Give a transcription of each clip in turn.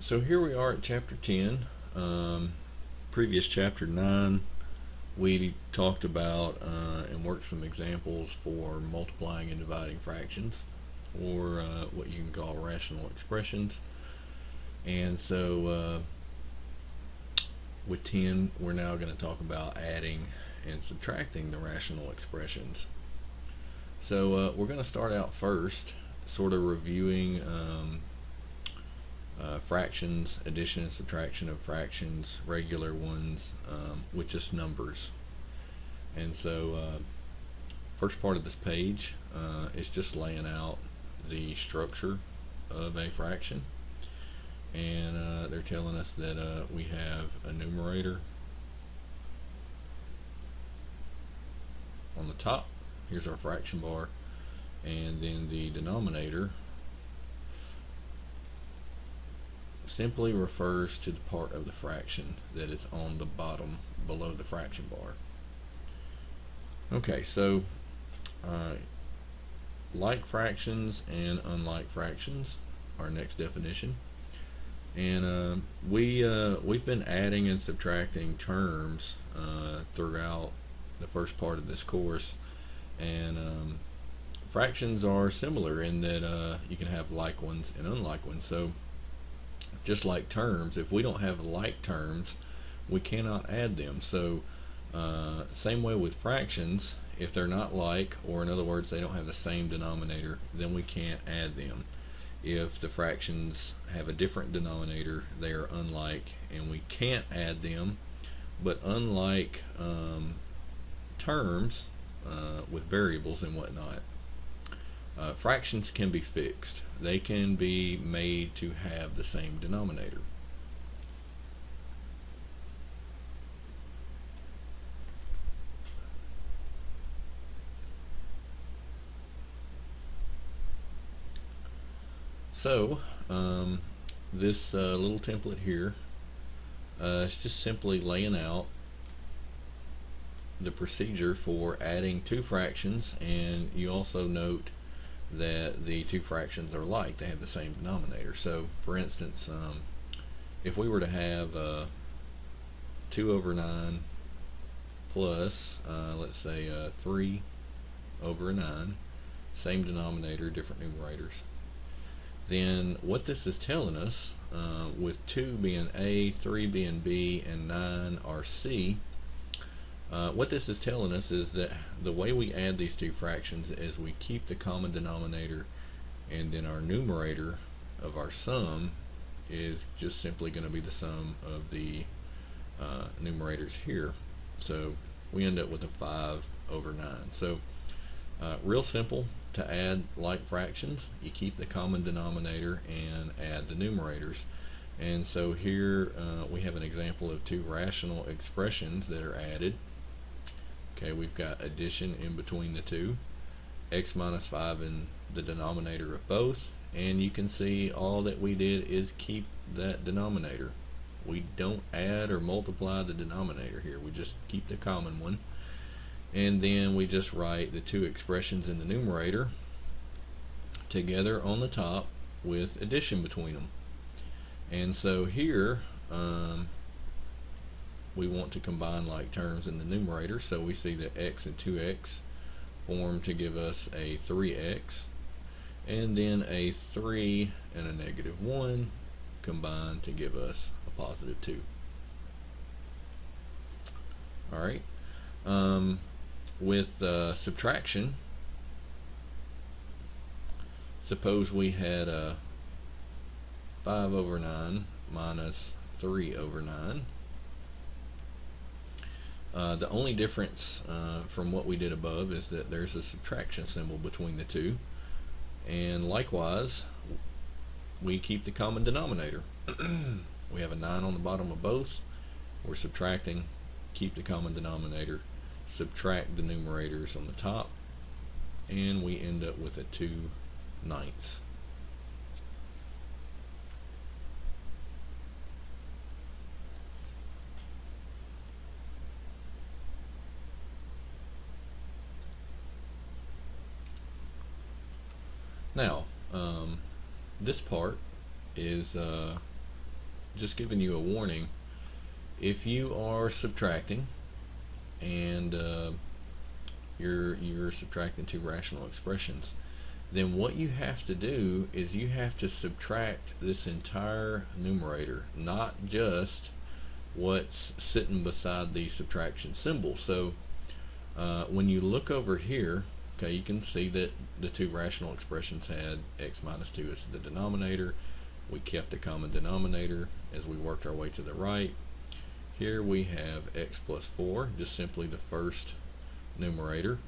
So here we are at chapter 10. Previous chapter 9, we talked about and worked some examples for multiplying and dividing fractions, or what you can call rational expressions. And so with 10, we're now going to talk about adding and subtracting the rational expressions. So we're going to start out first, sort of reviewing fractions, addition and subtraction of fractions, regular ones, with just numbers. And so first part of this page is just laying out the structure of a fraction. And they're telling us that we have a numerator on the top. Here's our fraction bar. And then the denominator simply refers to the part of the fraction that is on the bottom below the fraction bar. Okay, so like fractions and unlike fractions, our next definition. And we've been adding and subtracting terms throughout the first part of this course, and fractions are similar in that you can have like ones and unlike ones. So just like terms, if we don't have like terms, we cannot add them. So same way with fractions, if they're not like, or in other words they don't have the same denominator, then we can't add them. If the fractions have a different denominator, they are unlike and we can't add them. But unlike terms with variables and whatnot, fractions can be fixed. They can be made to have the same denominator. So this little template here is just simply laying out the procedure for adding two fractions, and you also note that the two fractions are like, they have the same denominator. So for instance, if we were to have 2 over 9 plus let's say 3 over 9, same denominator, different numerators, then what this is telling us, with 2 being A, 3 being B, and 9 are C, what this is telling us is that the way we add these two fractions is we keep the common denominator, and then our numerator of our sum is just simply going to be the sum of the numerators here. So we end up with a 5 over 9. So real simple to add like fractions. You keep the common denominator and add the numerators. And so here we have an example of two rational expressions that are added. Okay, we've got addition in between the two, x minus 5 in the denominator of both, and you can see all that we did is keep that denominator. We don't add or multiply the denominator here, we just keep the common one, and then we just write the two expressions in the numerator together on the top with addition between them. And so here we want to combine like terms in the numerator, so we see that x and 2x form to give us a 3x, and then a 3 and a negative 1 combine to give us a positive 2. Alright, with subtraction, suppose we had a 5 over 9 minus 3 over 9. The only difference from what we did above is that there's a subtraction symbol between the two, and likewise we keep the common denominator. We have a 9 on the bottom of both, we're subtracting, keep the common denominator, subtract the numerators on the top, and we end up with a 2/9. Now, this part is just giving you a warning. If you are subtracting and you're subtracting two rational expressions, then what you have to do is you have to subtract this entire numerator, not just what's sitting beside the subtraction symbol. So when you look over here, okay, you can see that the two rational expressions had x minus 2 as the denominator. We kept a common denominator as we worked our way to the right. Here we have x plus 4, just simply the first numerator.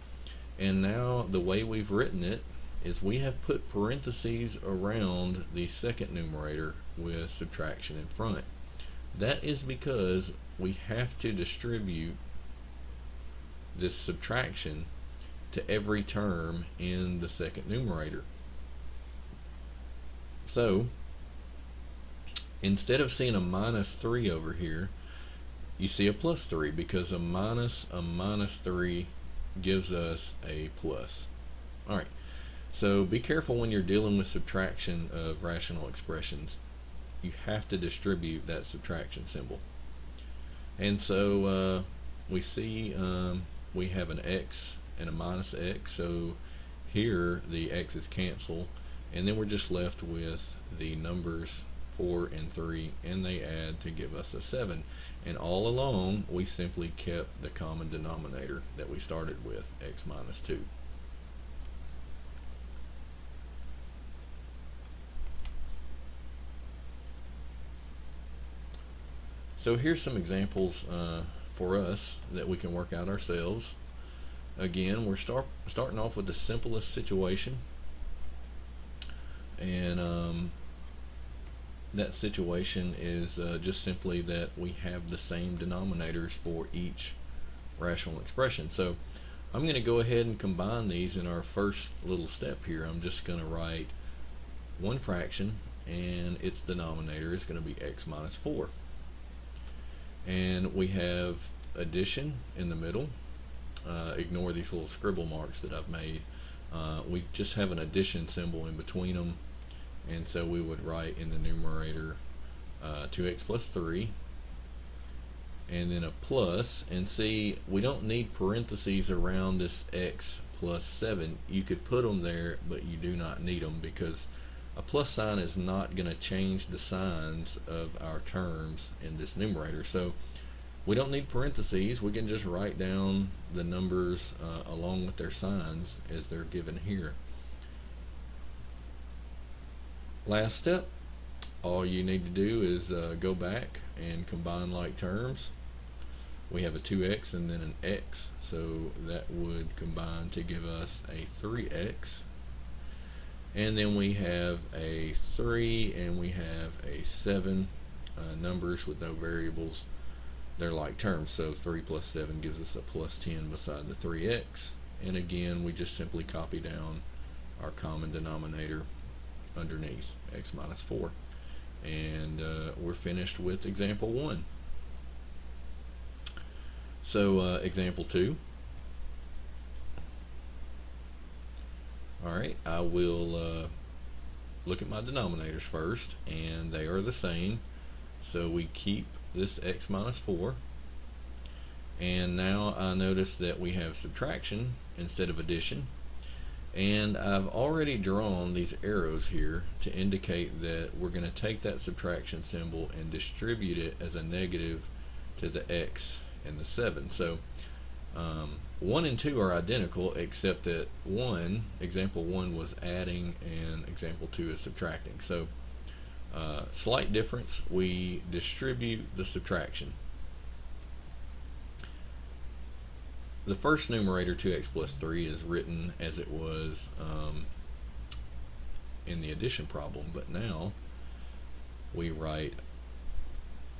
And now the way we've written it is we have put parentheses around the second numerator with subtraction in front. That is because we have to distribute this subtraction to every term in the second numerator. So instead of seeing a minus 3 over here, you see a plus 3, because a minus 3 gives us a plus. Alright, so be careful when you're dealing with subtraction of rational expressions. You have to distribute that subtraction symbol. And so we see we have an x and a minus x, so here the x's cancel, and then we're just left with the numbers 4 and 3, and they add to give us a 7. And all along we simply kept the common denominator that we started with, x minus 2. So here's some examples for us that we can work out ourselves. Again, we're starting off with the simplest situation, and that situation is just simply that we have the same denominators for each rational expression. So I'm going to go ahead and combine these in our first little step here. I'm just going to write one fraction, and its denominator is going to be x minus 4. And we have addition in the middle. Ignore these little scribble marks that I've made. We just have an addition symbol in between them, and so we would write in the numerator 2x plus 3, and then a plus. And see, we don't need parentheses around this x plus 7. You could put them there, but you do not need them, because a plus sign is not going to change the signs of our terms in this numerator. So we don't need parentheses. We can just write down the numbers along with their signs as they're given here. Last step, all you need to do is go back and combine like terms. We have a 2x and then an x, so that would combine to give us a 3x. And then we have a 3 and we have a 7, numbers with no variables. They're like terms, so 3 plus 7 gives us a plus 10 beside the 3x. And again, we just simply copy down our common denominator underneath, x minus 4. And we're finished with example 1. So example 2. Alright, I will look at my denominators first, and they are the same, so we keep this x minus 4. And now I notice that we have subtraction instead of addition, and I've already drawn these arrows here to indicate that we're going to take that subtraction symbol and distribute it as a negative to the x and the 7. So 1 and 2 are identical, except that example 1 was adding and example 2 is subtracting. So slight difference, we distribute the subtraction. The first numerator, 2x plus 3, is written as it was in the addition problem, but now we write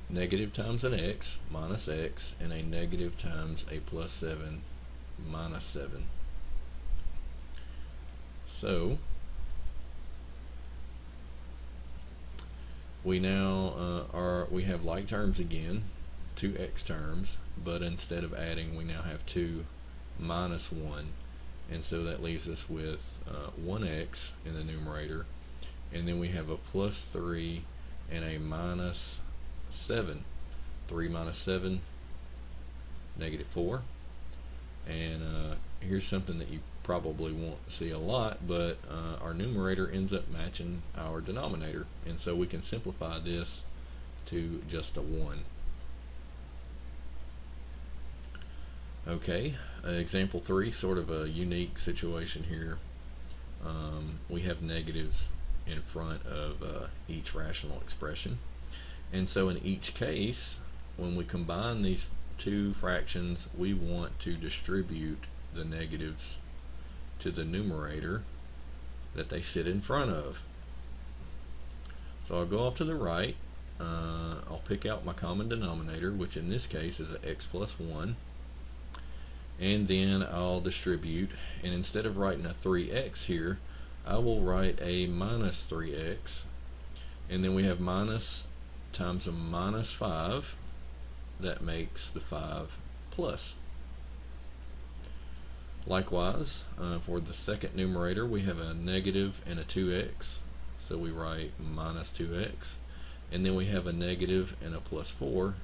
negative times an x minus x, and a negative times a plus 7 minus 7. So we now we have like terms again, 2x terms, but instead of adding we now have 2 minus 1, and so that leaves us with 1x in the numerator, and then we have a plus 3 and a minus 7. 3 minus 7, negative 4. And here's something that you probably won't see a lot, but our numerator ends up matching our denominator, and so we can simplify this to just a 1. Okay, example 3, sort of a unique situation here. We have negatives in front of each rational expression, and so in each case, when we combine these two fractions, we want to distribute the negatives to the numerator that they sit in front of. So I'll go off to the right, I'll pick out my common denominator, which in this case is x plus 1, and then I'll distribute, and instead of writing a 3x here, I will write a minus 3x, and then we have minus times a minus 5, that makes the 5 plus. Likewise, for the second numerator, we have a negative and a 2x, so we write minus 2x, and then we have a negative and a plus 4,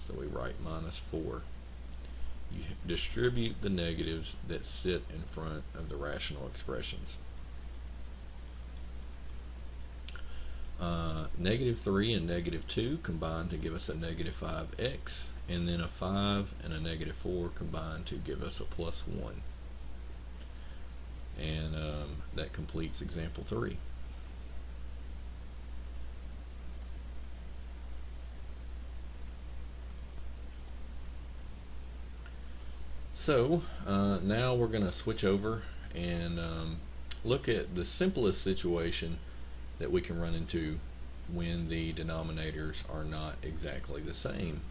so we write minus 4. You distribute the negatives that sit in front of the rational expressions. Negative 3 and negative 2 combine to give us a negative 5x, and then a 5 and a negative 4 combine to give us a plus 1. And that completes example 3. So now we're going to switch over and look at the simplest situation that we can run into when the denominators are not exactly the same.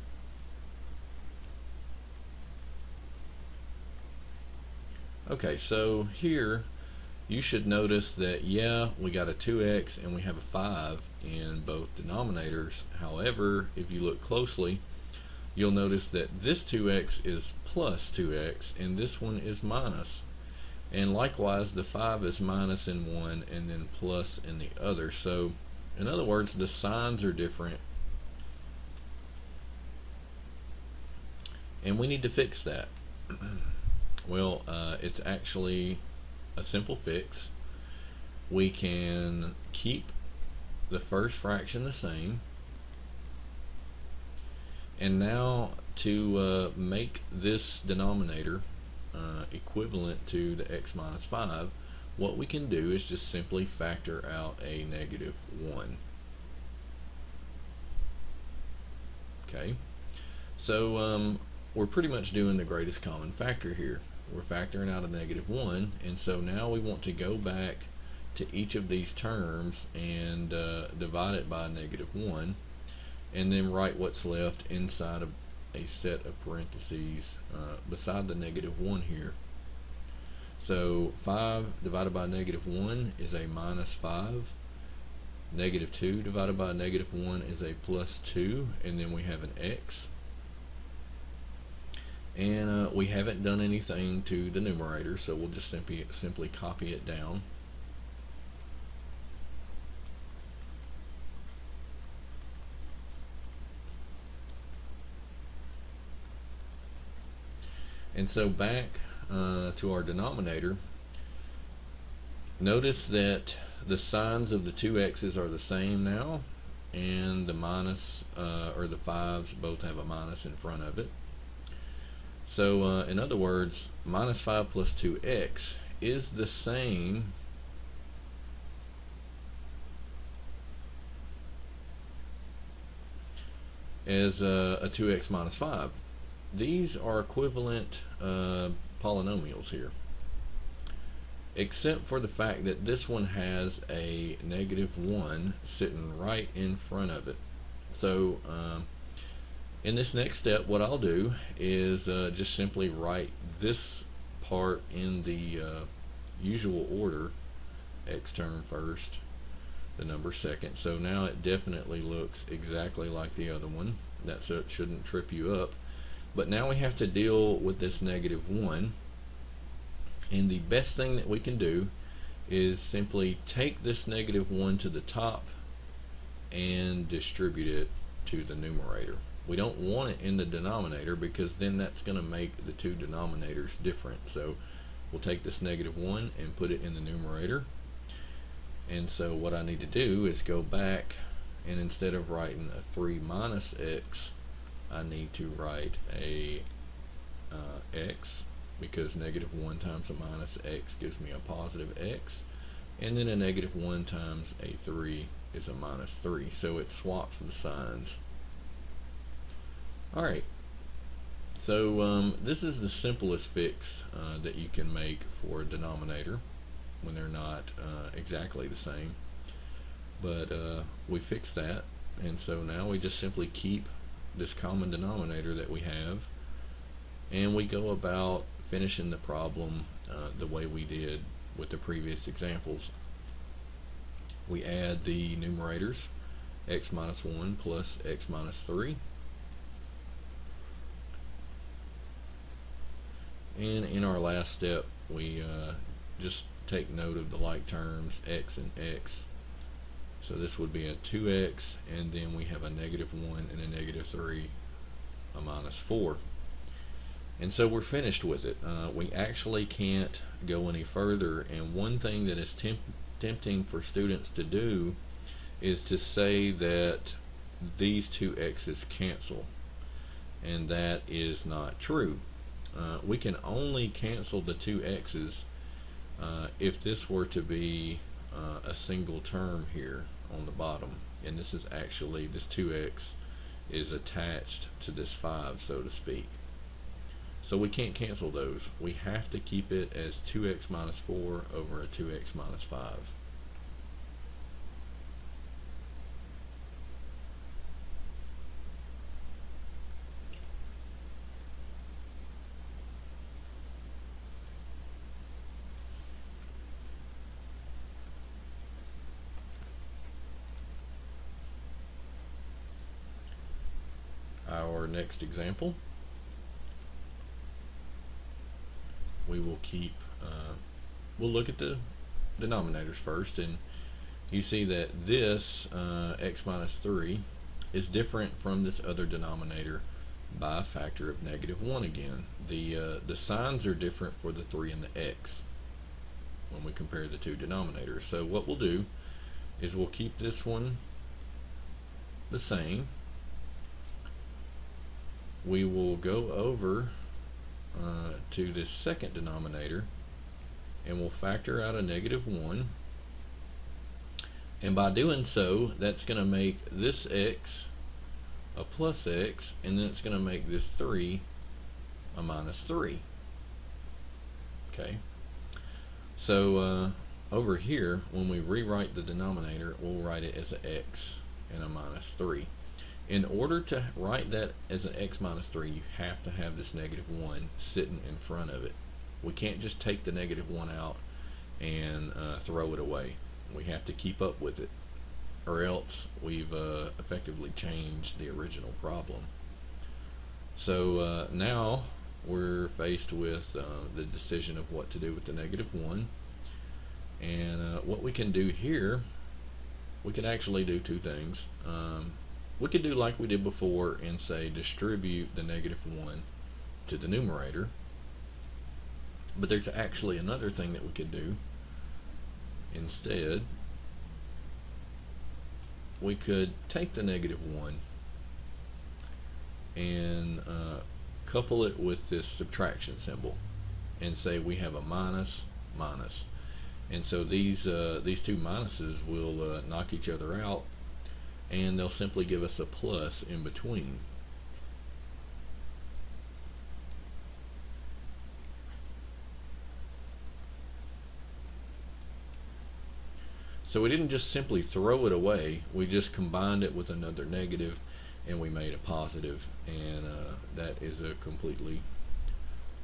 Okay, so here you should notice that, yeah, we got a 2x and we have a 5 in both denominators. However, if you look closely, you'll notice that this 2x is plus 2x and this one is minus. And likewise, the 5 is minus in one and then plus in the other. So, in other words, the signs are different, and we need to fix that. Well, it's actually a simple fix. We can keep the first fraction the same, and now to make this denominator equivalent to the x minus 5, what we can do is just simply factor out a negative 1. Okay, so we're pretty much doing the greatest common factor here. We're factoring out a negative 1, and so now we want to go back to each of these terms and divide it by a negative 1, and then write what's left inside of a set of parentheses beside the negative 1 here. So 5 divided by negative 1 is a minus 5. Negative 2 divided by negative 1 is a plus 2, and then we have an x. And we haven't done anything to the numerator, so we'll just simply copy it down. And so back to our denominator, notice that the signs of the two x's are the same now, and the minus or the 5's both have a minus in front of it. So in other words, minus 5 plus 2x is the same as a 2x minus 5. These are equivalent polynomials here, except for the fact that this one has a negative 1 sitting right in front of it. So in this next step, what I'll do is just simply write this part in the usual order, x term first, the number second. So now it definitely looks exactly like the other one. That shouldn't trip you up. But now we have to deal with this negative 1, and the best thing that we can do is simply take this negative 1 to the top and distribute it to the numerator. We don't want it in the denominator because then that's going to make the two denominators different. So we'll take this -1 and put it in the numerator. And so what I need to do is go back, and instead of writing a 3 minus x, I need to write a x, because -1 times a minus x gives me a positive x, and then a -1 times a 3 is a -3. So it swaps the signs. Alright, so this is the simplest fix that you can make for a denominator when they're not exactly the same. But we fixed that, and so now we just simply keep this common denominator that we have, and we go about finishing the problem the way we did with the previous examples. We add the numerators, x minus 1 plus x minus 3, and in our last step we just take note of the like terms, x and x. So this would be a 2x, and then we have a -1 and a -3, a -4. And so we're finished with it. We actually can't go any further, and one thing that is tempting for students to do is to say that these two x's cancel, and that is not true. We can only cancel the two x's if this were to be a single term here on the bottom, and this is actually, this 2x is attached to this 5, so to speak. So we can't cancel those. We have to keep it as 2x minus 4 over a 2x minus 5. Our next example, we will keep, we'll look at the denominators first, and you see that this x minus 3 is different from this other denominator by a factor of -1 again. The signs are different for the 3 and the x when we compare the two denominators. So what we'll do is we'll keep this one the same. We will go over to this second denominator, and we'll factor out a -1, and by doing so, that's going to make this x a plus x, and then it's going to make this 3 a -3. Okay, so over here, when we rewrite the denominator, we'll write it as an x and a -3. In order to write that as an x minus 3, you have to have this -1 sitting in front of it. We can't just take the -1 out and throw it away. We have to keep up with it, or else we've effectively changed the original problem. So now we're faced with the decision of what to do with the -1, and what we can do here, we can actually do two things. We could do like we did before and say distribute the -1 to the numerator, but there's actually another thing that we could do. Instead, we could take the -1 and couple it with this subtraction symbol and say we have a minus minus, and so these two minuses will knock each other out, and they'll simply give us a plus in between. So we didn't just simply throw it away, we just combined it with another negative and we made a positive, and that is a completely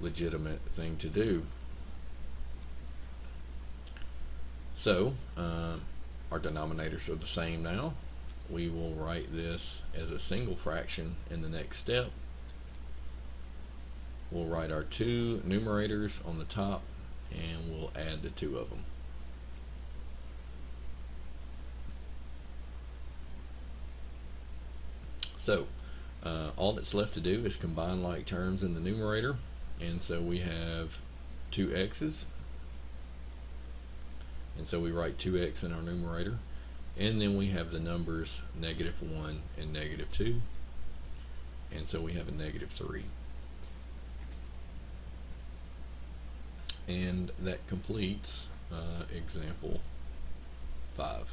legitimate thing to do. So our denominators are the same now. We will write this as a single fraction in the next step. We'll write our two numerators on the top, and we'll add the two of them. So all that's left to do is combine like terms in the numerator, and so we have 2x's, and so we write 2x in our numerator, and then we have the numbers -1 and -2, and so we have a -3. And that completes example 5.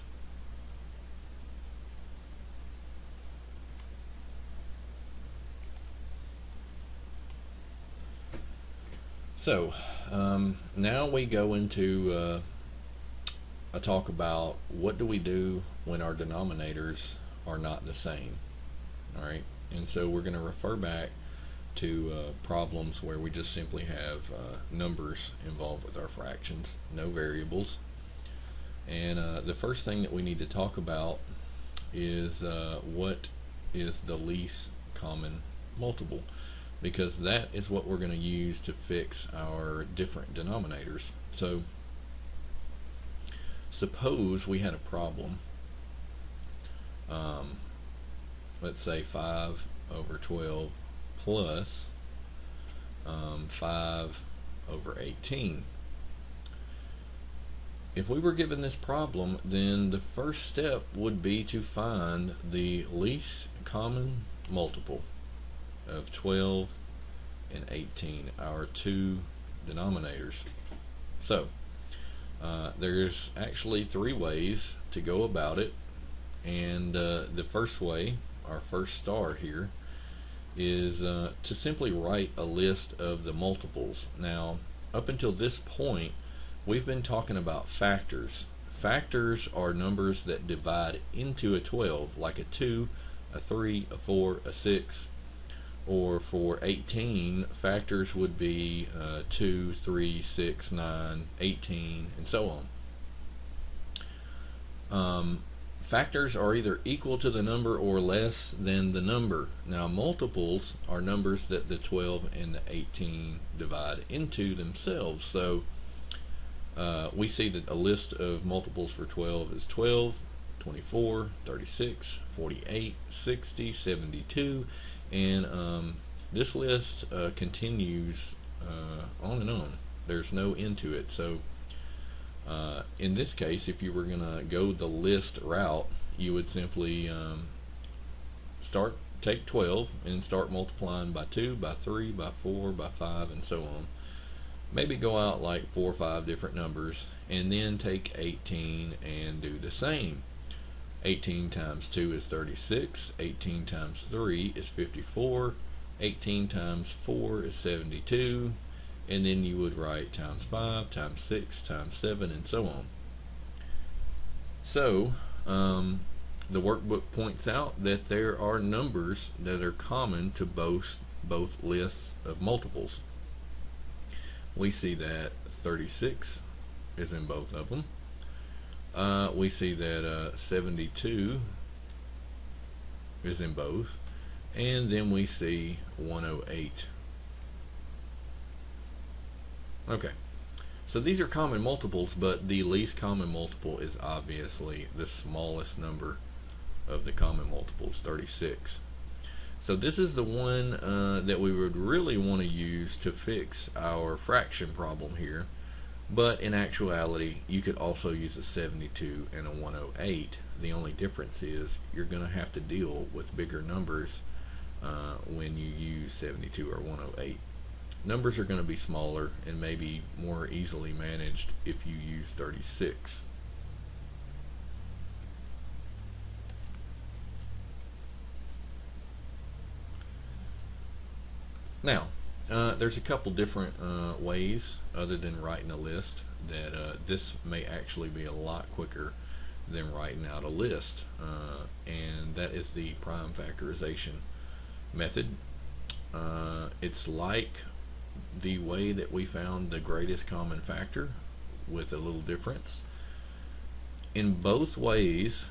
So now we go into a talk about what do we do when our denominators are not the same. Alright, and so we're going to refer back to problems where we just simply have numbers involved with our fractions, no variables. And the first thing that we need to talk about is what is the least common multiple, because that is what we're going to use to fix our different denominators. So suppose we had a problem, let's say 5 over 12 plus 5 over 18. If we were given this problem, then the first step would be to find the least common multiple of 12 and 18, our two denominators. So there's actually 3 ways to go about it, and the first way, our first star here, is to simply write a list of the multiples. Now, up until this point, we've been talking about factors. Factors are numbers that divide into a 12, like a 2, a 3, a 4, a 6, or for 18, factors would be 2, 3, 6, 9, 18, and so on. Factors are either equal to the number or less than the number. Now, multiples are numbers that the 12 and the 18 divide into themselves. So we see that a list of multiples for 12 is 12, 24, 36, 48, 60, 72, and this list continues on and on. There's no end to it. So in this case, if you were going to go the list route, you would simply take 12 and start multiplying by 2, by 3, by 4, by 5, and so on. Maybe go out like 4 or 5 different numbers, and then take 18 and do the same. 18 times 2 is 36, 18 times 3 is 54, 18 times 4 is 72, and then you would write times 5, times 6, times 7, and so on. So the workbook points out that there are numbers that are common to both lists of multiples. We see that 36 is in both of them. We see that 72 is in both, and then we see 108. Okay, so these are common multiples, but the least common multiple is obviously the smallest number of the common multiples, 36. So this is the one that we would really want to use to fix our fraction problem here. But in actuality, you could also use a 72 and a 108. The only difference is you're going to have to deal with bigger numbers when you use 72 or 108. Numbers are going to be smaller and maybe more easily managed if you use 36. Now, there's a couple different ways other than writing a list that this may actually be a lot quicker than writing out a list, and that is the prime factorization method. It's like the way that we found the greatest common factor, with a little difference. In both ways,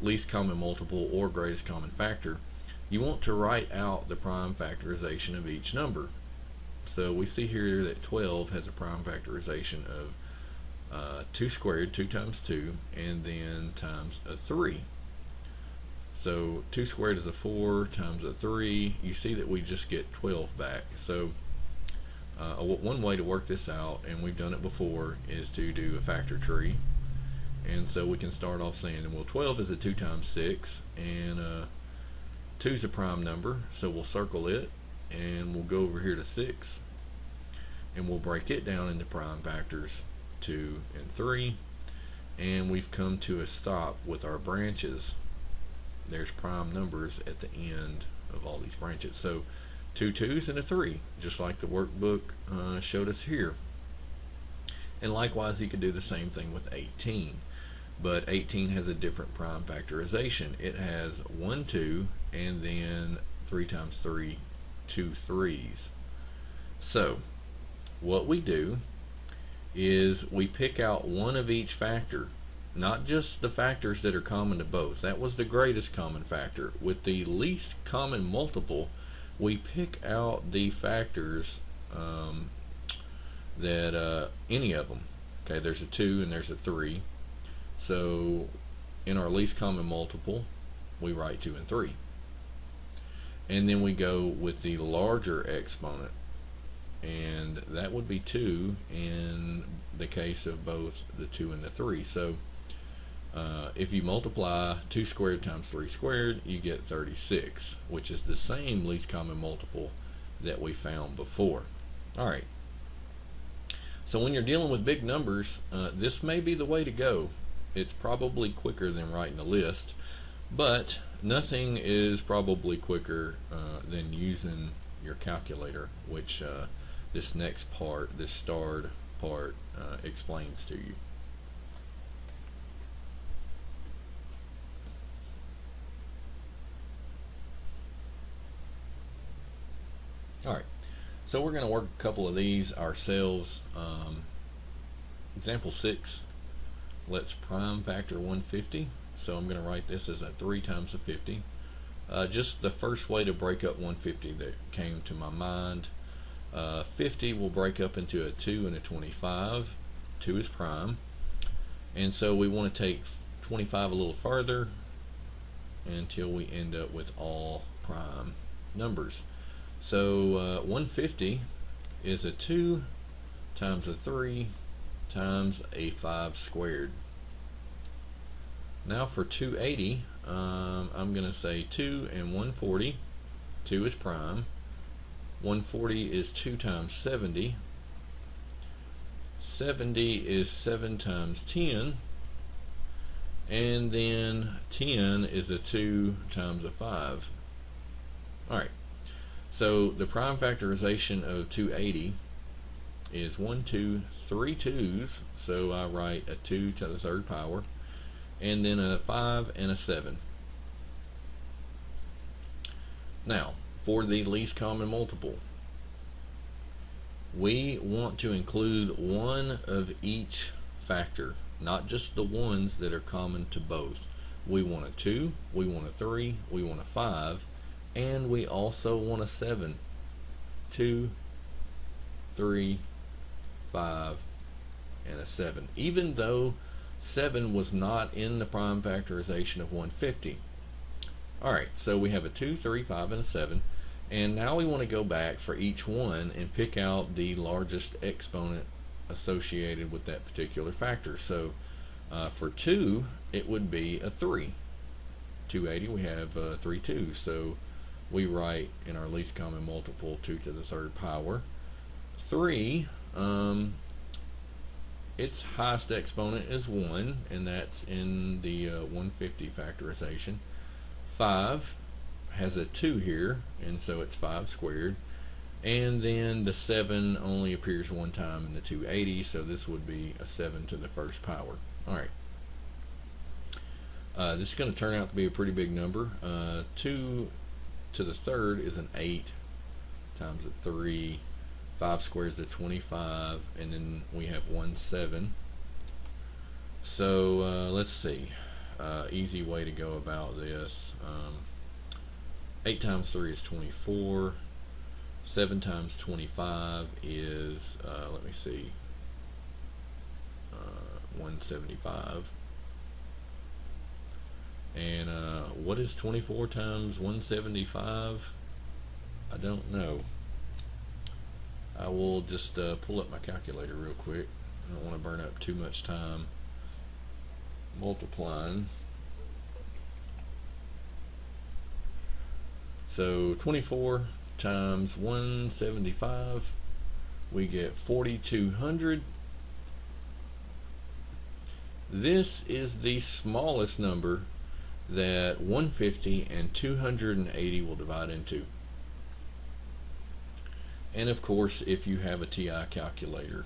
least common multiple or greatest common factor, you want to write out the prime factorization of each number. So we see here that 12 has a prime factorization of 2 squared, 2 times 2, and then times a 3. So 2 squared is a 4 times a 3. You see that we just get 12 back. So one way to work this out, and we've done it before, is to do a factor tree. And so we can start off saying, well, 12 is a 2 times 6, and 2 is a prime number, so we'll circle it, and we'll go over here to 6, and we'll break it down into prime factors 2 and 3, and we've come to a stop with our branches. There's prime numbers at the end of all these branches. So 2 2's and a 3, just like the workbook showed us here. And likewise, you could do the same thing with 18. But 18 has a different prime factorization. It has 1 2 and then 3 times 3, 2 3's. So what we do is we pick out one of each factor, not just the factors that are common to both. That was the greatest common factor. With the least common multiple, we pick out the factors that any of them. Okay, there's a 2 and there's a 3. So in our least common multiple, we write 2 and 3. And then we go with the larger exponent, and that would be 2 in the case of both the 2 and the 3. So if you multiply 2 squared times 3 squared, you get 36, which is the same least common multiple that we found before. Alright, so when you're dealing with big numbers, this may be the way to go. It's probably quicker than writing a list, but nothing is probably quicker than using your calculator, which this next part, this starred part, explains to you. Alright, so we're going to work a couple of these ourselves. Example 6, let's prime factor 150. So I'm going to write this as a 3 times a 50. Just the first way to break up 150 that came to my mind. 50 will break up into a 2 and a 25. 2 is prime. And so we want to take 25 a little further until we end up with all prime numbers. So 150 is a 2 times a 3 times a 5 squared. Now for 280, I'm going to say 2 and 140. 2 is prime. 140 is 2 times 70. 70 is 7 times 10. And then 10 is a 2 times a 5. Alright, so the prime factorization of 280 is 1 2 3 2's, so I write a 2 to the third power, and then a 5 and a 7. Now, for the least common multiple, we want to include one of each factor, not just the ones that are common to both. We want a 2, we want a 3, we want a 5, and we also want a 7. 2, 3, 5, and a 7. Even though 7 was not in the prime factorization of 150. Alright, so we have a 2, 3, 5, and a 7. And now we want to go back for each one and pick out the largest exponent associated with that particular factor. So for 2, it would be a 3. 280, we have 3 2's. So we write in our least common multiple 2 to the third power. 3, its highest exponent is 1, and that's in the 150 factorization. 5 has a 2 here, and so it's 5 squared. And then the 7 only appears one time in the 280, so this would be a 7 to the first power. Alright. This is going to turn out to be a pretty big number. 2 to the third is an 8 times a 3. 5 squared is a 25, and then we have 1 7. So let's see. Easy way to go about this. 8 times 3 is 24. 7 times 25 is, let me see, 175. And what is 24 times 175? I don't know. I will just pull up my calculator real quick. I don't want to burn up too much time multiplying. So 24 times 175, we get 4,200. This is the smallest number that 150 and 280 will divide into. And of course, if you have a TI calculator,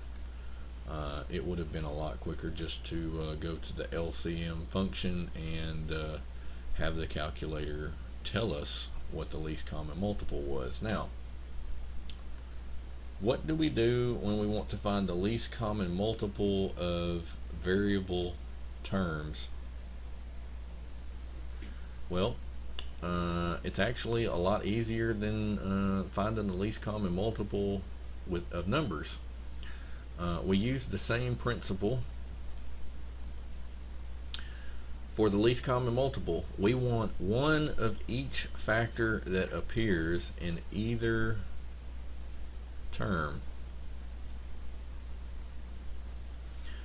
it would have been a lot quicker just to go to the LCM function and have the calculator tell us what the least common multiple was. Now, what do we do when we want to find the least common multiple of variable terms? Well, it's actually a lot easier than finding the least common multiple of numbers. We use the same principle for the least common multiple. We want one of each factor that appears in either term.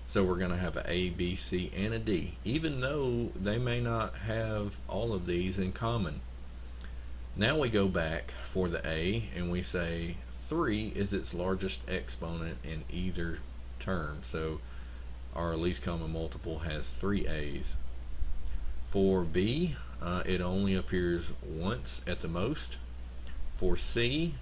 So we're going to have a A, B, C, and a D, even though they may not have all of these in common. Now we go back for the A and we say 3 is its largest exponent in either term. So our least common multiple has 3 A's. For B, it only appears once at the most. For C,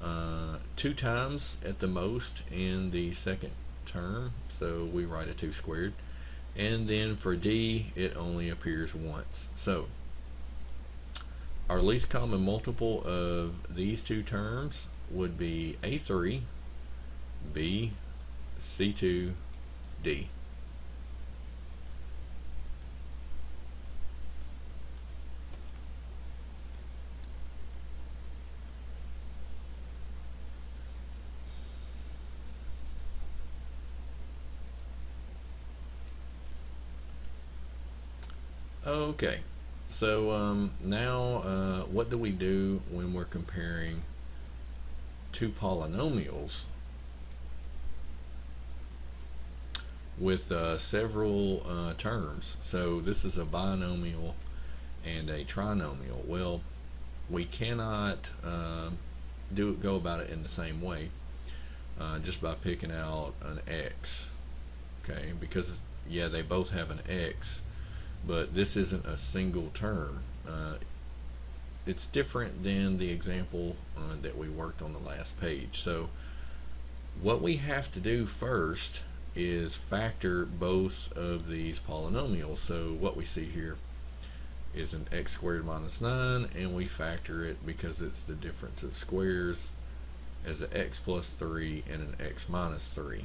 2 times at the most in the second term, so we write a 2 squared. And then for D, it only appears once. So our least common multiple of these two terms would be A3, B, C2, D. Okay, so now what do we do when we're comparing two polynomials with several terms? So this is a binomial and a trinomial. Well, we cannot go about it in the same way just by picking out an x, okay, because yeah, they both have an x, but this isn't a single term. It's different than the example that we worked on the last page. So what we have to do first is factor both of these polynomials. So what we see here is an x squared minus 9, and we factor it because it's the difference of squares as an x plus 3 and an x minus 3.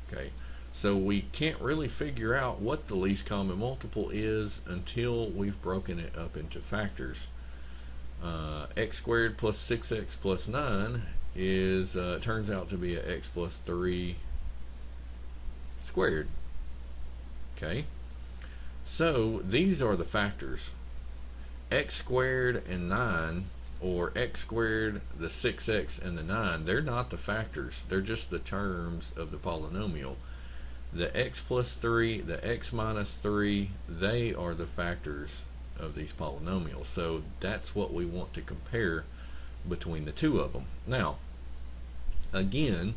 Okay, so we can't really figure out what the least common multiple is until we've broken it up into factors. X squared plus 6x plus 9 is turns out to be a x plus 3 squared. Okay, so these are the factors. X squared and 9, or x squared, the 6x, and the 9, they're not the factors. They're just the terms of the polynomial. The x plus 3, the x minus 3, they are the factors of these polynomials. So that's what we want to compare between the two of them. Now, again,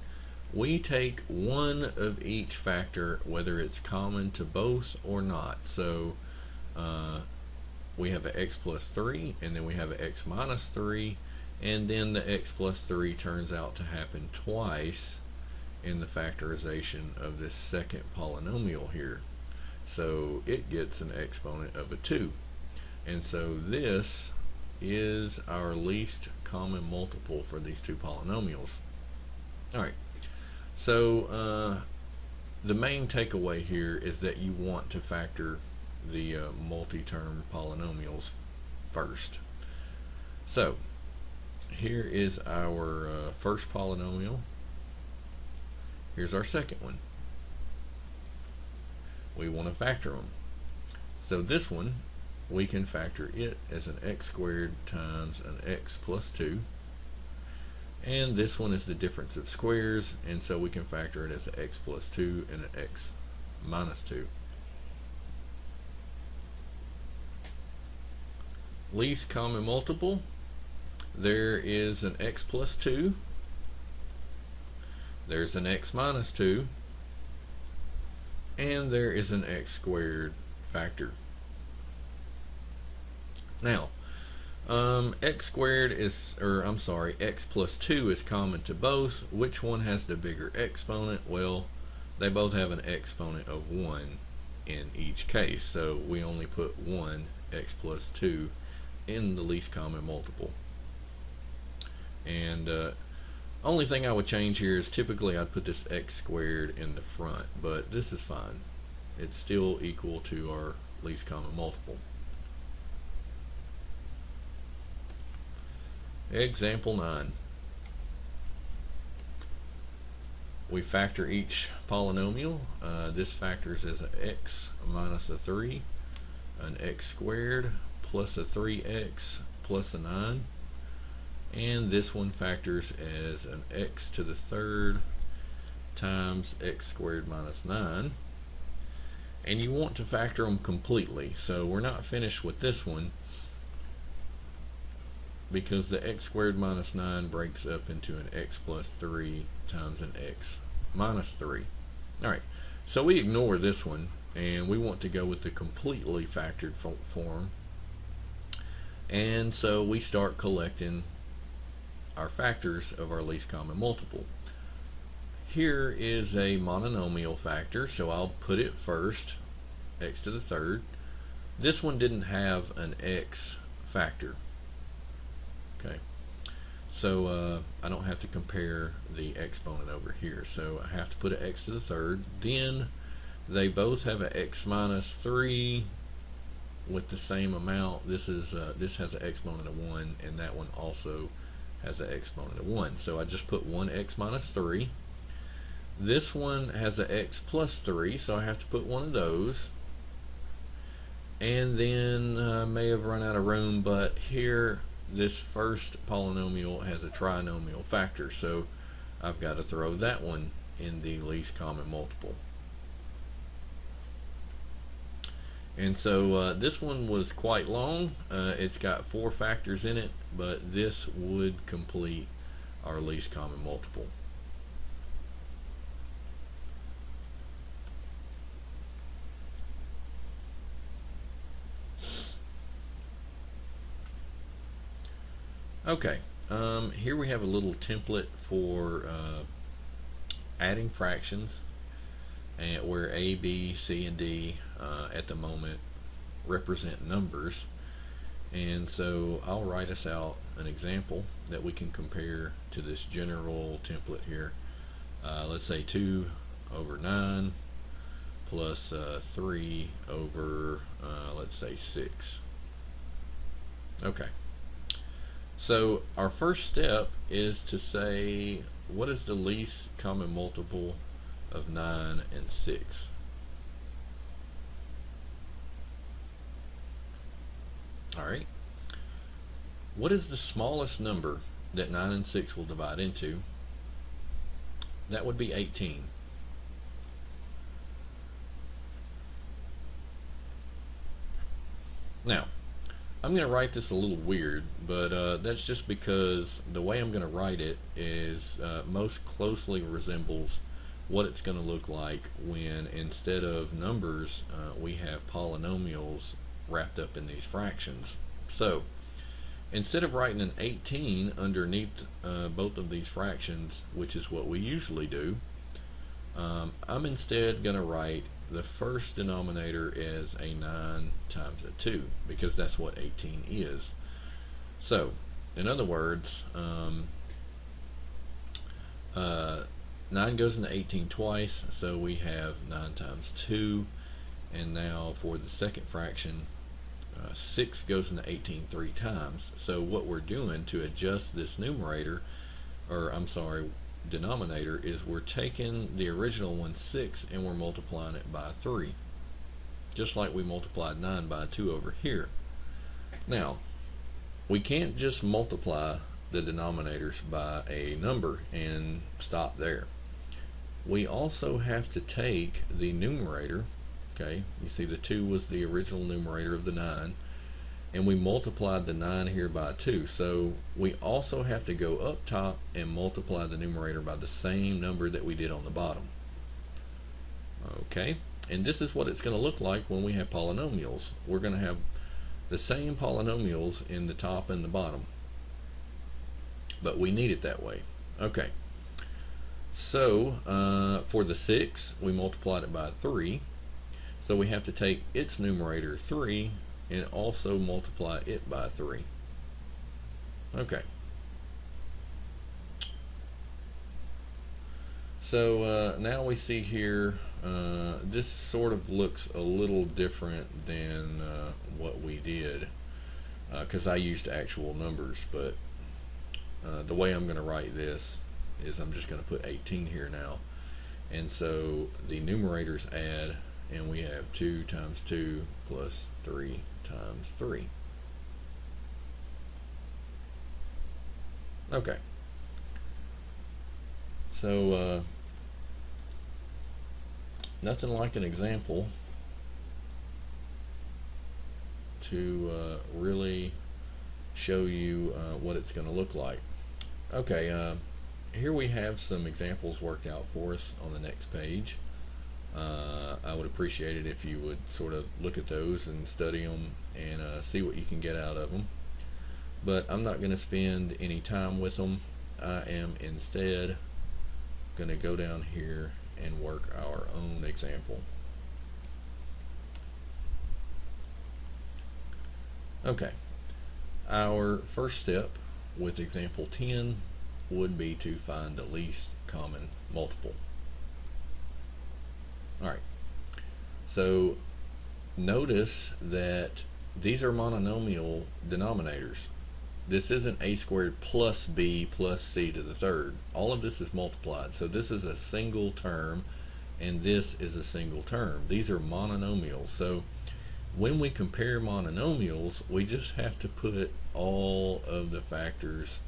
we take one of each factor, whether it's common to both or not. So we have an x plus 3, and then we have an x minus 3, and then the x plus 3 turns out to happen twice in the factorization of this second polynomial here. So it gets an exponent of a 2. And so this is our least common multiple for these two polynomials. Alright, so the main takeaway here is that you want to factor the multi-term polynomials first. So here is our first polynomial. Here's our second one. We want to factor them. So this one, we can factor it as an x squared times an x plus 2. And this one is the difference of squares, and so we can factor it as an x plus 2 and an x minus 2. Least common multiple, there is an x plus 2, there's an x minus 2, and there is an x squared factor. Now, x squared is, x plus 2 is common to both. Which one has the bigger exponent? Well, they both have an exponent of 1 in each case, so we only put 1 x plus 2 in the least common multiple. And only thing I would change here is typically I'd put this x squared in the front, but this is fine. It's still equal to our least common multiple. Example 9. We factor each polynomial. This factors as an x minus a 3, an x squared plus a 3x plus a 9, and this one factors as an x to the third times x squared minus 9. And you want to factor them completely, so we're not finished with this one, because the x squared minus 9 breaks up into an x plus 3 times an x minus 3. Alright, so we ignore this one, and we want to go with the completely factored form. And so we start collecting our factors of our least common multiple. Here is a monomial factor, so I'll put it first, x to the third. This one didn't have an x factor. Okay, so I don't have to compare the exponent over here, so I have to put an x to the third. Then they both have an x minus 3 with the same amount. This has an exponent of 1, and that one also has an exponent of 1. So I just put 1x minus 3. This one has an x plus 3, so I have to put one of those. And then I may have run out of room, but here this first polynomial has a trinomial factor, so I've got to throw that one in the least common multiple. And so this one was quite long. It's got 4 factors in it, but this would complete our least common multiple. Okay, here we have a little template for adding fractions, and where A, B, C, and D at the moment represent numbers. And so I'll write us out an example that we can compare to this general template here. Let's say 2 over 9 plus 3 over let's say 6. Okay. So our first step is to say, what is the least common multiple of 9 and 6? Alright. What is the smallest number that 9 and 6 will divide into? That would be 18. Now, I'm going to write this a little weird, but that's just because the way I'm going to write it is most closely resembles what it's going to look like when, instead of numbers, we have polynomials wrapped up in these fractions. So instead of writing an 18 underneath both of these fractions, which is what we usually do, I'm instead going to write the first denominator as a 9 times a 2, because that's what 18 is. So in other words, 9 goes into 18 twice, so we have 9 times 2. And now for the second fraction, 6 goes into 18 3 times. So what we're doing to adjust this numerator, or I'm sorry, denominator, is we're taking the original one, 6, and we're multiplying it by 3. just like we multiplied 9 by 2 over here. Now, we can't just multiply the denominators by a number and stop there. We also have to take the numerator, okay, you see the 2 was the original numerator of the 9, and we multiplied the 9 here by 2. So we also have to go up top and multiply the numerator by the same number that we did on the bottom. Okay, and this is what it's going to look like when we have polynomials. We're going to have the same polynomials in the top and the bottom, but we need it that way. Okay, so for the 6, we multiplied it by 3, so we have to take its numerator 3 and also multiply it by 3. Okay, so now we see here this sort of looks a little different than what we did, because I used actual numbers, but the way I'm going to write this is I'm just going to put 18 here now, and so the numerators add, and we have 2 times 2 plus 3 times 3. Okay, so nothing like an example to really show you what it's going to look like. Okay, here we have some examples worked out for us on the next page. I would appreciate it if you would sort of look at those and study them and see what you can get out of them. But I'm not going to spend any time with them. I am instead going to go down here and work our own example. Okay, our first step with example 10 would be to find the least common multiple. Alright, so notice that these are monomial denominators. This isn't a squared plus b plus c to the third. All of this is multiplied. So this is a single term and this is a single term. These are monomials. So when we compare monomials, we just have to put all of the factors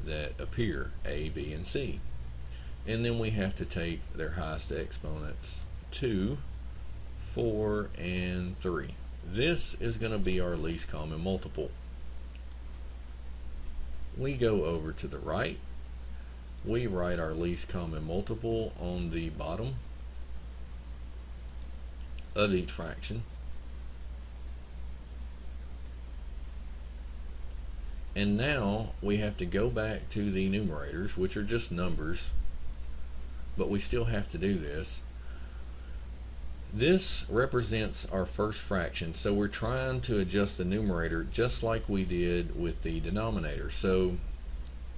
that appear, a, b, and c. And then we have to take their highest exponents, 2, 4, and 3. This is going to be our least common multiple. We go over to the right. We write our least common multiple on the bottom of each fraction. And now we have to go back to the numerators, which are just numbers, but we still have to do this. This represents our first fraction, so we're trying to adjust the numerator just like we did with the denominator. So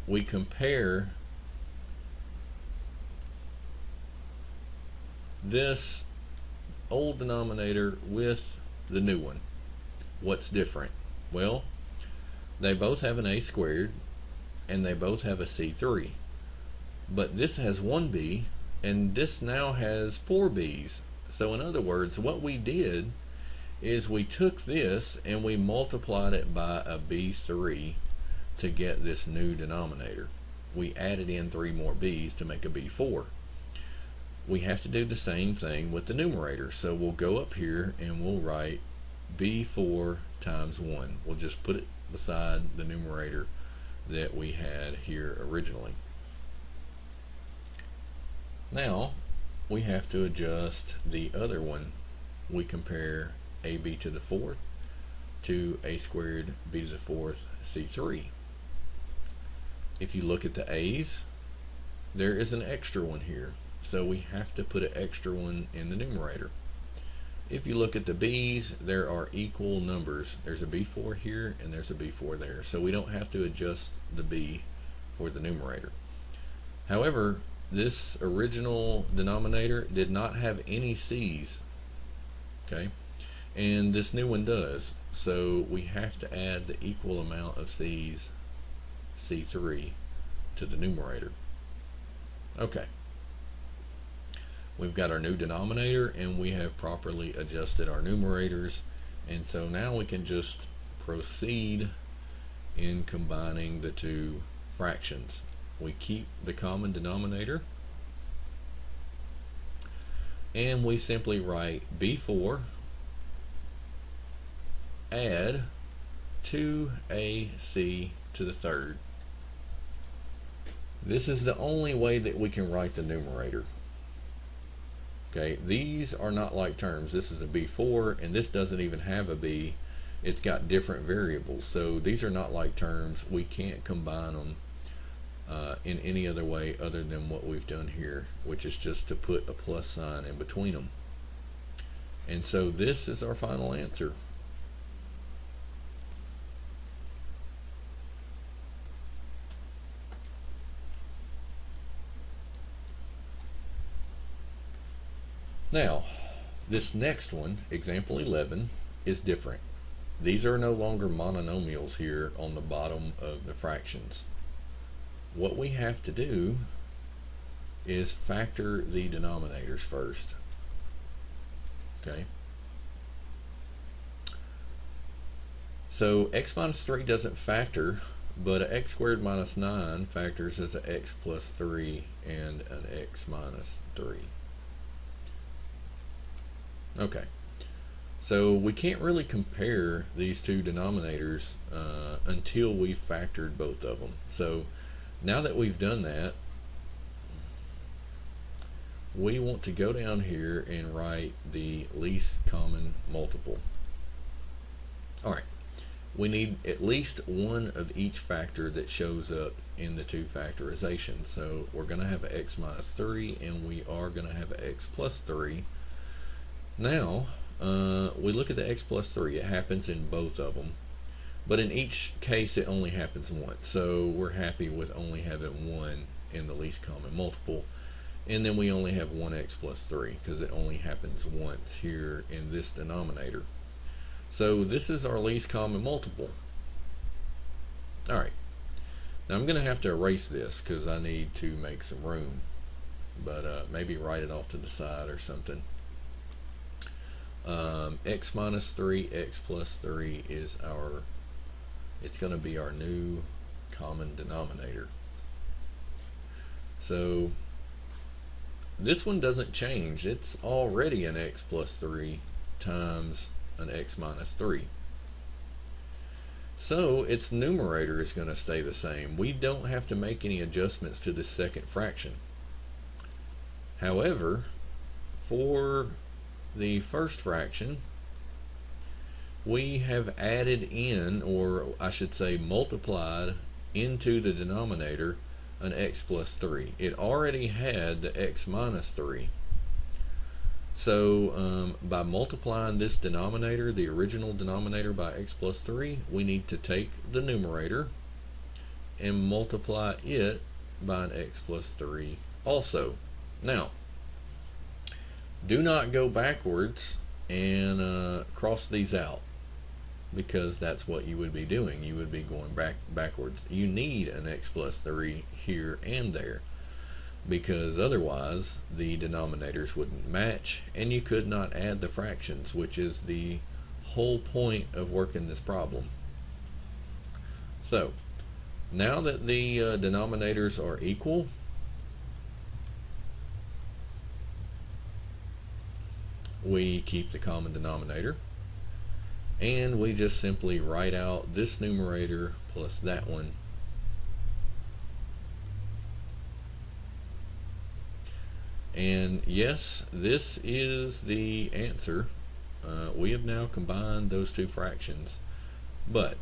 we compare this old denominator with the new one. What's different? Well, they both have an a squared and they both have a c3, but this has 1b and this now has 4 b's. So in other words, what we did is we took this and we multiplied it by a b3 to get this new denominator. We added in 3 more b's to make a b4. We have to do the same thing with the numerator. So we'll go up here and we'll write b4 times 1. We'll just put it beside the numerator that we had here originally. Now we have to adjust the other one. We compare ab to the 4th to a squared b to the 4th c3. If you look at the a's, there is an extra one here, so we have to put an extra one in the numerator. If you look at the b's, there are equal numbers. There's a b4 here and there's a b4 there, so we don't have to adjust the b for the numerator. However, this original denominator did not have any c's, okay, and this new one does, so we have to add the equal amount of c's, c3, to the numerator. Okay, we've got our new denominator, and we have properly adjusted our numerators. And so now we can just proceed in combining the two fractions. We keep the common denominator, and we simply write b4 add 2ac to the third. This is the only way that we can write the numerator. Okay, these are not like terms. This is a b4, and this doesn't even have a b. It's got different variables, so these are not like terms. We can't combine them in any other way other than what we've done here, which is just to put a plus sign in between them. And so this is our final answer. Now, this next one, example 11, is different. These are no longer monomials here on the bottom of the fractions. What we have to do is factor the denominators first. Okay. So x minus 3 doesn't factor, but an x squared minus 9 factors as an x plus 3 and an x minus 3. Okay. So we can't really compare these two denominators until we've factored both of them. So now that we've done that, we want to go down here and write the least common multiple. Alright, we need at least one of each factor that shows up in the two factorizations. So we're going to have an x minus 3, and we are going to have an x plus 3. Now, we look at the x plus 3. It happens in both of them, but in each case it only happens once, so we're happy with only having one in the least common multiple. And then we only have 1x plus 3 because it only happens once here in this denominator. So this is our least common multiple. Alright, now I'm going to have to erase this because I need to make some room, but maybe write it off to the side or something. X minus 3, x plus 3 is it's going to be our new common denominator. So this one doesn't change. It's already an x plus 3 times an x minus 3. So its numerator is going to stay the same. We don't have to make any adjustments to the second fraction. However, for the first fraction, we have added in, or I should say multiplied into the denominator, an x plus 3. It already had the x minus 3. So by multiplying this denominator, the original denominator, by x plus 3, we need to take the numerator and multiply it by an x plus 3 also. Now, do not go backwards and cross these out, because that's what you would be doing. You would be going backwards. You need an x plus 3 here and there, because otherwise the denominators wouldn't match and you could not add the fractions, which is the whole point of working this problem. So now that the denominators are equal, we keep the common denominator, and we just simply write out this numerator plus that one. And yes, this is the answer. We have now combined those two fractions. But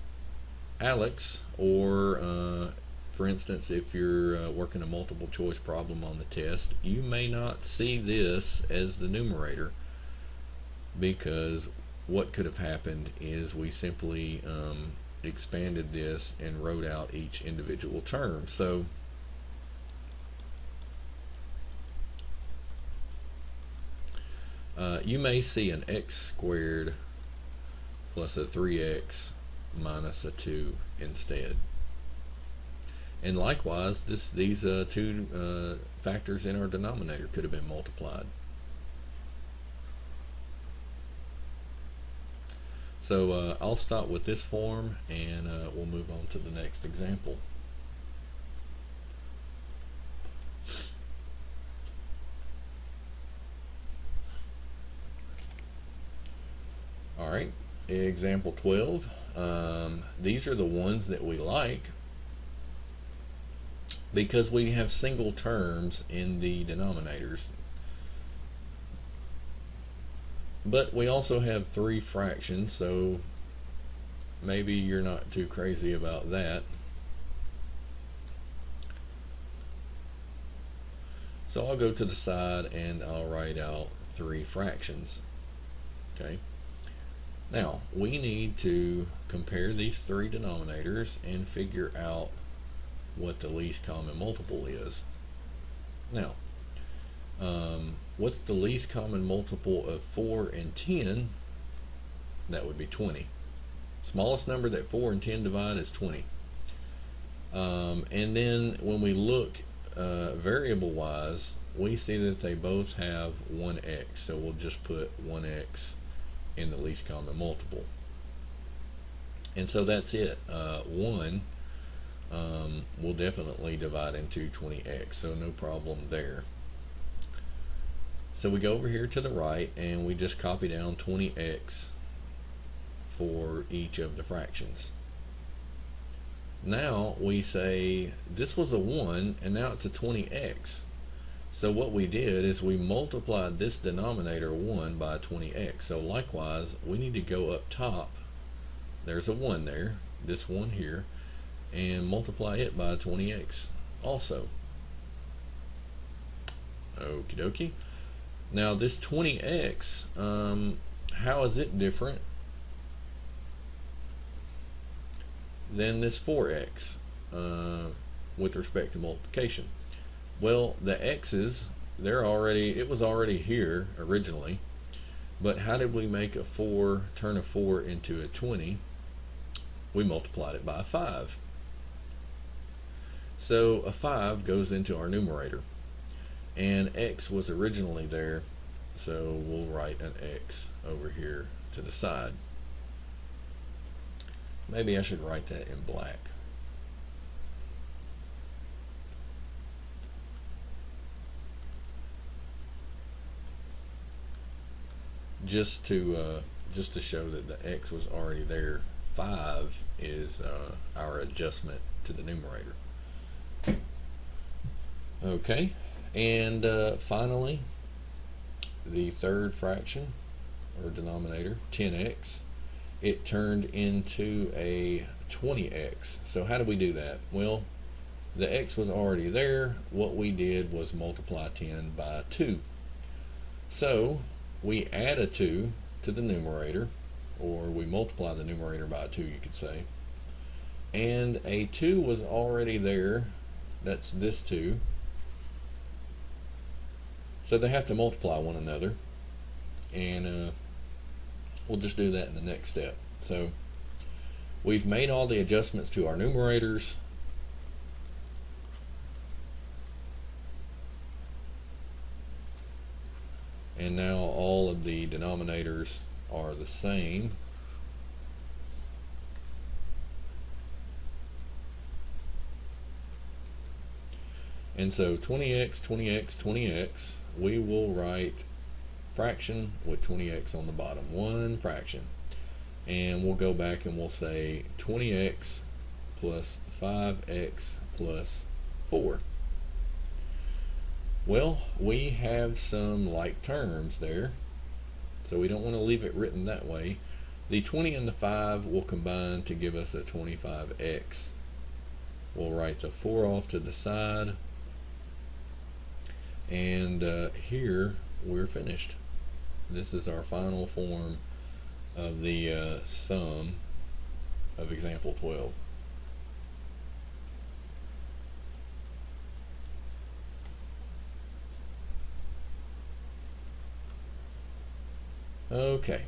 Alex, or for instance, if you're working a multiple choice problem on the test, you may not see this as the numerator, because what could have happened is we simply expanded this and wrote out each individual term. So you may see an x squared plus a 3x minus a 2 instead. And likewise, these two factors in our denominator could have been multiplied. So I'll stop with this form, and we'll move on to the next example. Alright, example 12. These are the ones that we like because we have single terms in the denominators. But we also have 3 fractions, so maybe you're not too crazy about that. So I'll go to the side and I'll write out 3 fractions. Okay. Now, we need to compare these 3 denominators and figure out what the least common multiple is. Now, what's the least common multiple of 4 and 10? That would be 20. Smallest number that 4 and 10 divide is 20. And then when we look variable wise, we see that they both have 1x, so we'll just put 1x in the least common multiple. And so that's it. 1 will definitely divide into 20x, so no problem there. So we go over here to the right and we just copy down 20x for each of the fractions. Now we say this was a 1 and now it's a 20x. So what we did is we multiplied this denominator 1 by 20x. So likewise, we need to go up top. There's a 1 there, this one here, and multiply it by 20x also. Okie dokie. Now this 20x, how is it different than this 4x with respect to multiplication? Well, the x's, it was already here originally, but how did we make turn a 4 into a 20? We multiplied it by 5. So a 5 goes into our numerator, and x was originally there, so we'll write an x over here to the side. Maybe I should write that in black. Just to show that the x was already there, 5 is our adjustment to the numerator. Okay, and finally, the third fraction or denominator, 10x, it turned into a 20x. So how do we do that? Well, the x was already there. What we did was multiply 10 by 2. So we add a 2 to the numerator, or we multiply the numerator by 2, you could say. And a 2 was already there. That's this 2. So they have to multiply one another. And we'll just do that in the next step. So we've made all the adjustments to our numerators. And now all of the denominators are the same. And so 20x, 20x, 20x, we will write fraction with 20x on the bottom, one fraction. And we'll go back and we'll say 20x plus 5x plus 4. Well, we have some like terms there, so we don't want to leave it written that way. The 20 and the 5 will combine to give us a 25x. We'll write the 4 off to the side, and here we're finished. This is our final form of the sum of example 12. Okay.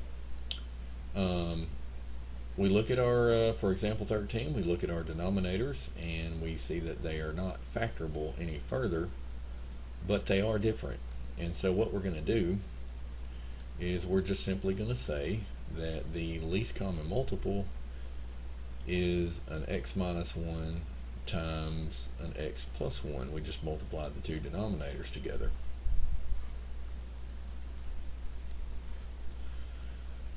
We look at our, for example 13, we look at our denominators and we see that they are not factorable any further, but they are different. And so what we're going to do is we're just simply going to say that the least common multiple is an x minus 1 times an x plus 1. We just multiplied the two denominators together.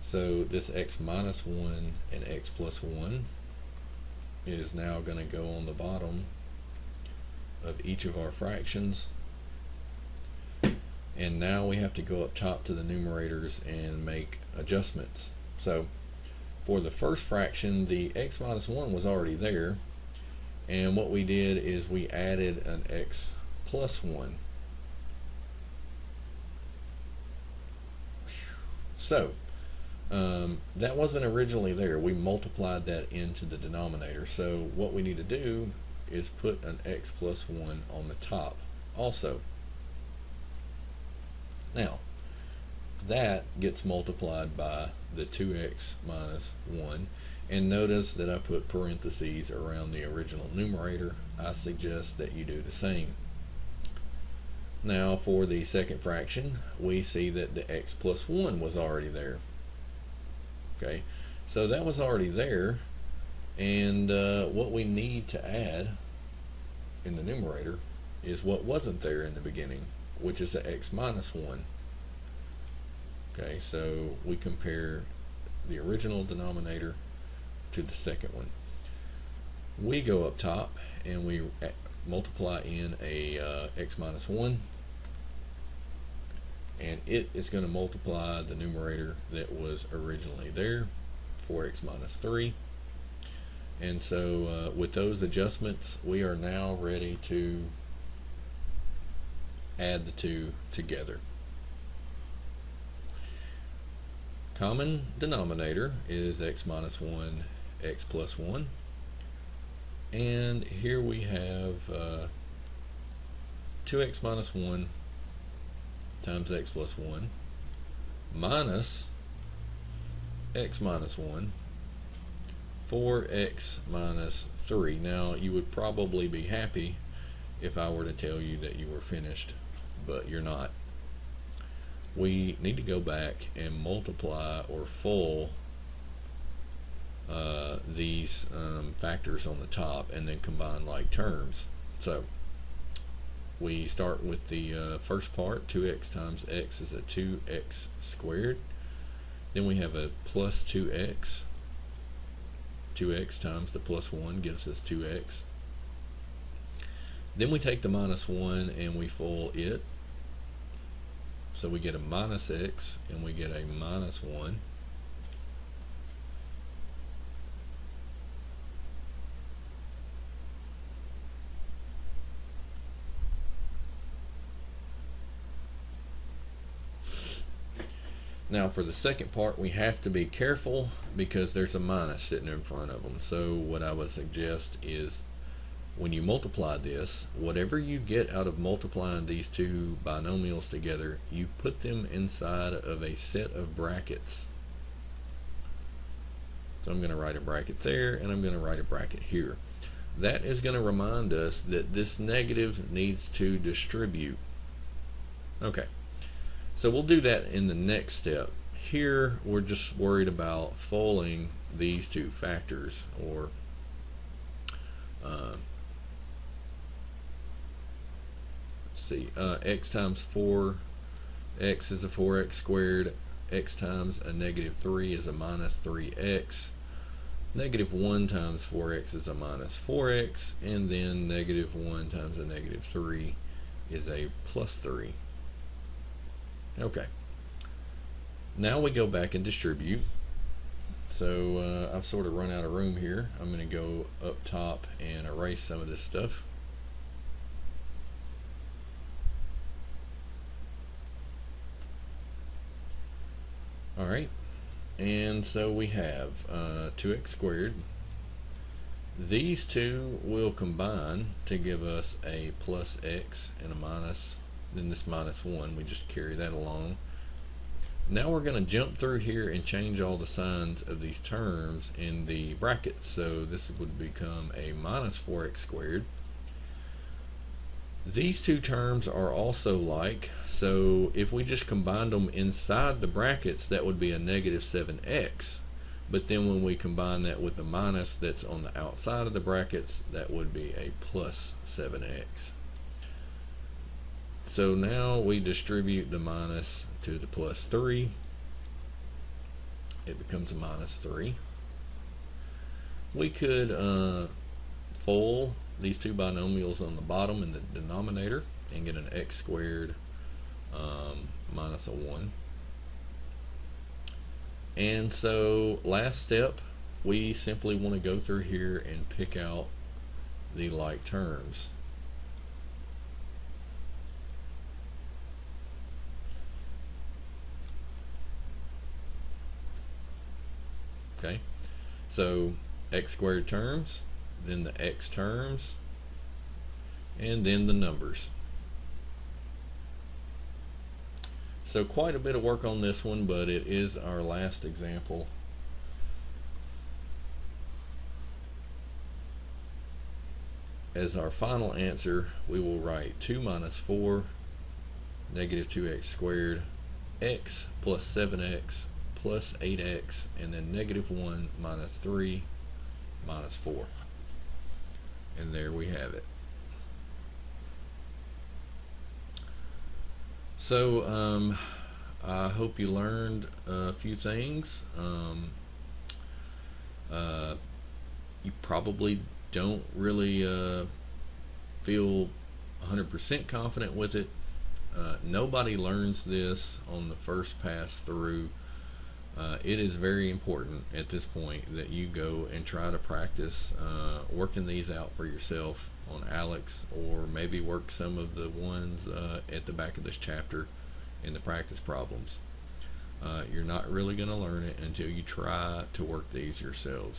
So this x minus 1 and x plus 1 is now going to go on the bottom of each of our fractions. And now we have to go up top to the numerators and make adjustments. So for the first fraction, the x minus 1 was already there, and what we did is we added an x plus 1. So that wasn't originally there. We multiplied that into the denominator. So what we need to do is put an x plus 1 on the top also. Now that gets multiplied by the 2x minus 1, and notice that I put parentheses around the original numerator. I suggest that you do the same. Now for the second fraction, we see that the x plus 1 was already there. Okay, so that was already there, and what we need to add in the numerator is what wasn't there in the beginning, which is the x minus 1. Okay, so we compare the original denominator to the second one. We go up top and we multiply in a x minus 1, and it is going to multiply the numerator that was originally there, 4x minus 3. And so with those adjustments, we are now ready to add the two together. Common denominator is x minus 1, x plus 1. And here we have 2x minus 1 times x plus 1 minus x minus 1, 4x minus 3. Now you would probably be happy if I were to tell you that you were finished, but you're not. We need to go back and multiply or full these factors on the top and then combine like terms. So we start with the first part. 2x times x is a 2x squared. Then we have a plus 2x. 2x times the plus 1 gives us 2x. Then we take the minus 1 and we full it. So we get a minus x and we get a minus 1. Now for the second part, we have to be careful because there's a minus sitting in front of them. So what I would suggest is when you multiply this, whatever you get out of multiplying these two binomials together, you put them inside of a set of brackets. So I'm going to write a bracket there, and I'm going to write a bracket here. That is going to remind us that this negative needs to distribute. Okay, so we'll do that in the next step. Here we're just worried about fulling these two factors, or x times 4, x is a 4x squared, x times a negative 3 is a minus 3x, negative 1 times 4x is a minus 4x, and then negative 1 times a negative 3 is a plus 3. Okay, now we go back and distribute. So I've sort of run out of room here. I'm going to go up top and erase some of this stuff. Alright, and so we have 2x squared. These two will combine to give us a plus x and a minus, then this minus 1, we just carry that along. Now we're going to jump through here and change all the signs of these terms in the brackets. So this would become a minus 4x squared. These two terms are also like, so if we just combined them inside the brackets, that would be a negative 7x. But then when we combine that with the minus that's on the outside of the brackets, that would be a plus 7x. So now we distribute the minus to the plus 3. It becomes a minus 3. We could FOIL these two binomials on the bottom in the denominator and get an x squared minus a 1. And so last step, we simply want to go through here and pick out the like terms. Okay, so x squared terms, then the x terms, and then the numbers. So quite a bit of work on this one, but it is our last example. As our final answer, we will write 2 minus 4, negative 2x squared, x plus 7x plus 8x, and then negative 1 minus 3 minus 4. And there we have it. So I hope you learned a few things. You probably don't really feel 100% confident with it. Nobody learns this on the first pass through. It is very important at this point that you go and try to practice working these out for yourself on Alex, or maybe work some of the ones at the back of this chapter in the practice problems. You're not really going to learn it until you try to work these yourselves.